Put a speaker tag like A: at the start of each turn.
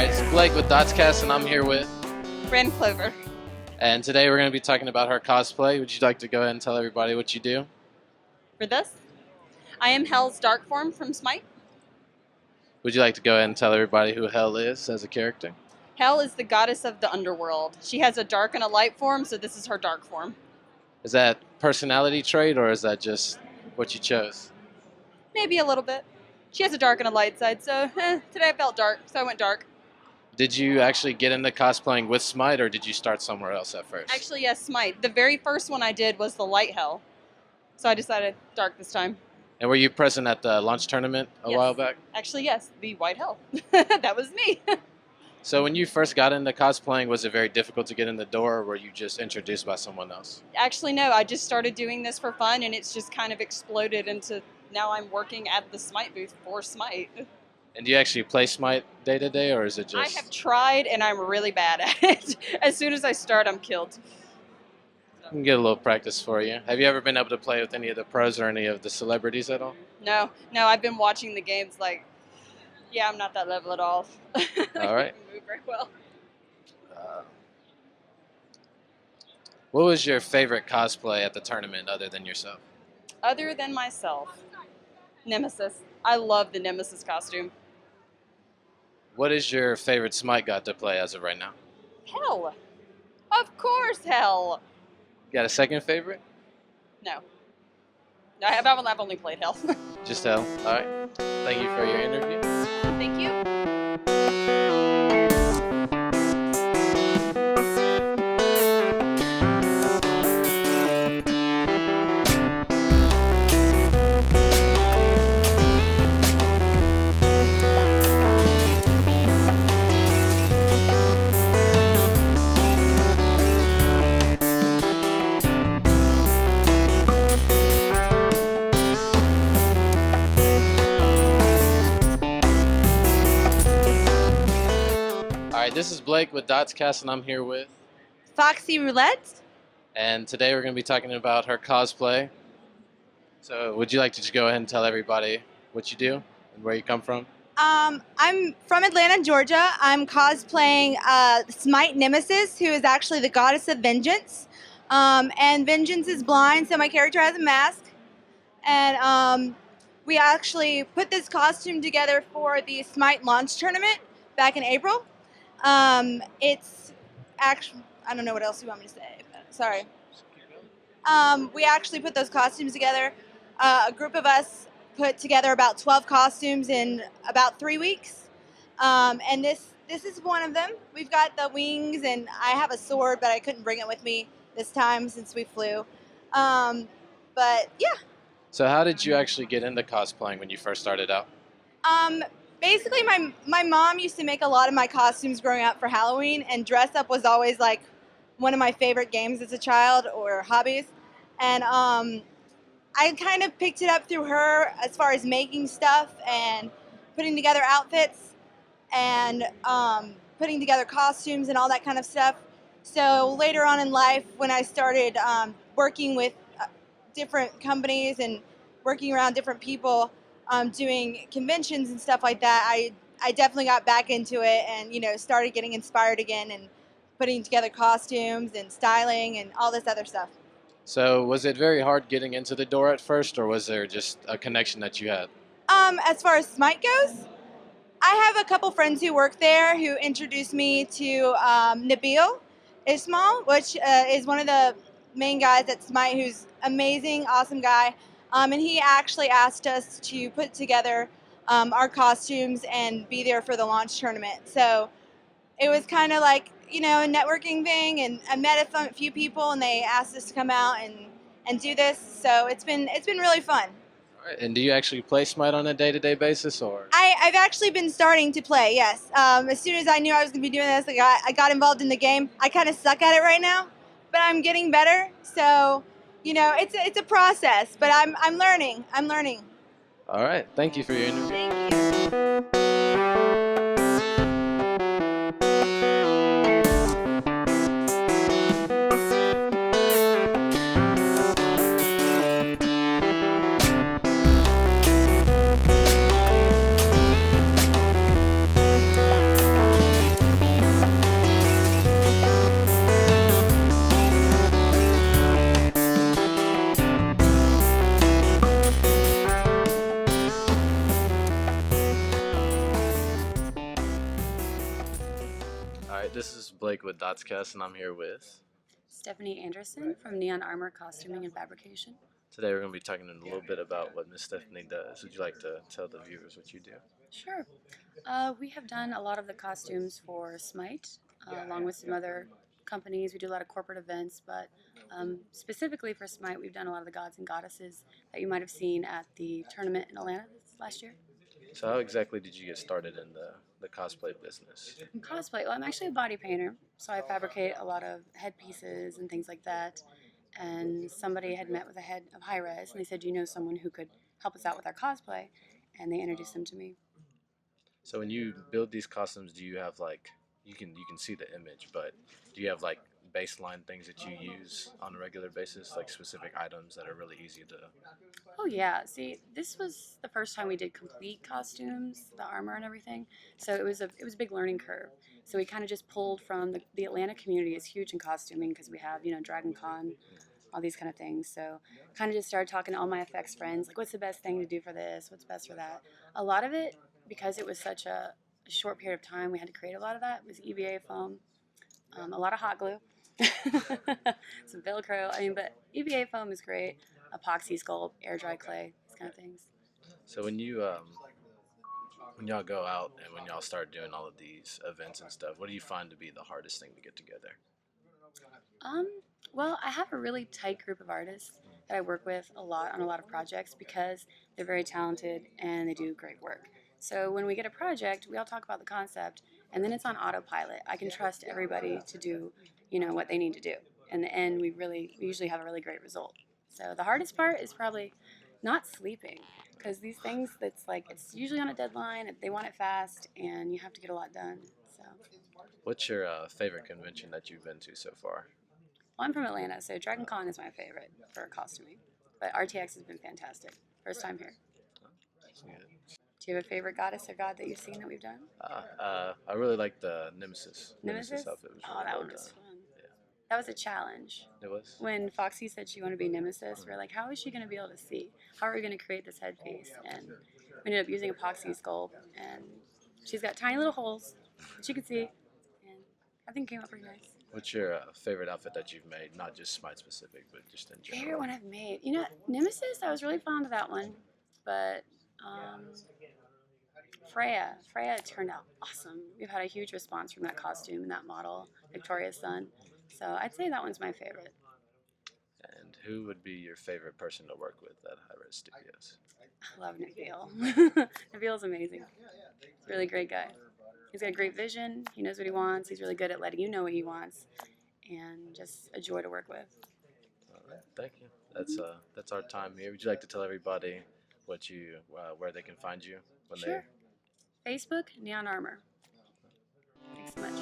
A: Alright, it's Blake with DotsCast, and I'm here with...
B: Ren Clover.
A: And today we're going to be talking about her cosplay. Would you like to go ahead and tell everybody what you do?
B: For this, I am Hell's dark form from Smite.
A: Would you like to go ahead and tell everybody who Hell is as a character?
B: Hell is the goddess of the underworld. She has a dark and a light form, so this is her dark form.
A: Is that personality trait, or is that just what you chose?
B: Maybe a little bit. She has a dark and a light side, so today I felt dark, so I went dark.
A: Did you actually get into cosplaying with Smite, or did you start somewhere else at first?
B: Actually, yes, Smite. The very first one I did was the light Hell, so I decided dark this time.
A: And were you present at the launch tournament a while back?
B: Actually, yes, the white Hell. That was me.
A: So when you first got into cosplaying, was it very difficult to get in the door, or were you just introduced by someone else?
B: Actually, no. I just started doing this for fun, and it's just kind of exploded into now I'm working at the Smite booth for Smite.
A: And do you actually play Smite day to day, or is it just...
B: I have tried, and I'm really bad at it. As soon as I start, I'm killed.
A: I can get a little practice for you. Have you ever been able to play with any of the pros or any of the celebrities at all?
B: No, I've been watching the games like, yeah, I'm not that level at all.
A: All right.
B: I move very well.
A: What was your favorite cosplay at the tournament other than yourself?
B: Other than myself, Nemesis. I love the Nemesis costume.
A: What is your favorite Smite god to play as of right now?
B: Hell. Of course, Hell.
A: You got a second favorite?
B: No. I've only played Hell.
A: Just Hell. All right. Thank you for your interview.
B: Thank you.
A: Alright, this is Blake with DotsCast, and I'm here with...
C: Foxy Roulette.
A: And today we're going to be talking about her cosplay. So would you like to just go ahead and tell everybody what you do and where you come from?
C: I'm from Atlanta, Georgia. I'm cosplaying Smite Nemesis, who is actually the goddess of vengeance. And vengeance is blind, so my character has a mask. And we actually put this costume together for the Smite launch tournament back in April. It's actually, I don't know what else you want me to say, but sorry. We actually put those costumes together. A group of us put together about 12 costumes in about 3 weeks. And this is one of them. We've got the wings, and I have a sword, but I couldn't bring it with me this time since we flew. But yeah.
A: So how did you actually get into cosplaying when you first started out?
C: Basically, my mom used to make a lot of my costumes growing up for Halloween, and dress up was always like one of my favorite games as a child or hobbies. And I kind of picked it up through her as far as making stuff and putting together outfits and putting together costumes and all that kind of stuff. So later on in life, when I started working with different companies and working around different people, doing conventions and stuff like that, I definitely got back into it and, started getting inspired again and putting together costumes and styling and all this other stuff.
A: So was it very hard getting into the door at first, or was there just a connection that you had?
C: As far as Smite goes, I have a couple friends who work there who introduced me to Nabil Ismail, which is one of the main guys at Smite, who's amazing, awesome guy. And he actually asked us to put together our costumes and be there for the launch tournament. So it was kind of like, a networking thing, and I met a few people, and they asked us to come out and do this. So it's been really fun.
A: All right. And do you actually play Smite on a day-to-day basis, or?
C: I've actually been starting to play, yes. As soon as I knew I was going to be doing this, I got involved in the game. I kind of suck at it right now, but I'm getting better. So, it's a process, but I'm learning.
A: All right. Thank you for your interview.
C: Thank you.
A: Alright, this is Blake with DotsCast, and I'm here with.
D: Stephanie Anderson from Neon Armour Costuming and Fabrication.
A: Today we're going to be talking a little bit about what Miss Stephanie does. Would you like to tell the viewers what you do?
D: Sure. We have done a lot of the costumes for Smite, along with some other companies. We do a lot of corporate events, but specifically for Smite, we've done a lot of the gods and goddesses that you might have seen at the tournament in Atlanta last year.
A: So how exactly did you get started in the cosplay business?
D: Cosplay, well, I'm actually a body painter, so I fabricate a lot of headpieces and things like that. And somebody had met with the head of Hi-Rez, and they said, "Do you know someone who could help us out with our cosplay?" And they introduced them to me.
A: So when you build these costumes, do you have like you can see the image, but do you have like baseline things that you use on a regular basis, like specific items that are really easy to?
D: Oh yeah, see, this was the first time we did complete costumes, the armor and everything. So it was a big learning curve. So we kind of just pulled from the Atlanta community is huge in costuming because we have, Dragon Con, all these kind of things. So kind of just started talking to all my effects friends, like what's the best thing to do for this? What's best for that? A lot of it, because it was such a short period of time, we had to create a lot of that, was EVA foam, a lot of hot glue, some Velcro. But EVA foam is great. Epoxy sculpt, air dry clay, these kind of things.
A: So when y'all go out and when y'all start doing all of these events and stuff, what do you find to be the hardest thing to get together?
D: Well, I have a really tight group of artists that I work with a lot on a lot of projects because they're very talented and they do great work. So when we get a project, we all talk about the concept and then it's on autopilot. I can trust everybody to do, what they need to do. In the end, we usually have a really great result. So the hardest part is probably not sleeping because these things, it's usually on a deadline. They want it fast and you have to get a lot done. So.
A: What's your favorite convention that you've been to so far?
D: Well, I'm from Atlanta, so Dragon Con is my favorite for costuming. But RTX has been fantastic. First time here. Do you have a favorite goddess or god that you've seen that we've done?
A: I really like the Nemesis.
D: Nemesis?
A: outfit was
D: Oh,
A: really
D: that
A: well
D: one was
A: done.
D: fun.
A: Yeah.
D: That was a challenge.
A: It was?
D: When Foxy said she wanted to be Nemesis, we were like, how is she going to be able to see? How are we going to create this headpiece? And we ended up using epoxy sculpt, and she's got tiny little holes that you could see, and I think it came out pretty nice.
A: What's your favorite outfit that you've made? Not just Smite specific, but just in general.
D: Favorite one I've made? Nemesis, I was really fond of that one, but Freya turned out awesome. We've had a huge response from that costume and that model, Victoria's son. So I'd say that one's my favorite.
A: And who would be your favorite person to work with at Hi-Rez Studios?
D: I love Nabil. Nabil's amazing. He's a really great guy. He's got great vision. He knows what he wants. He's really good at letting you know what he wants. And just a joy to work with.
A: All right, thank you. That's our time here. Would you like to tell everybody where they can find you when
D: Sure. Facebook, Neon Armour. Thanks so much.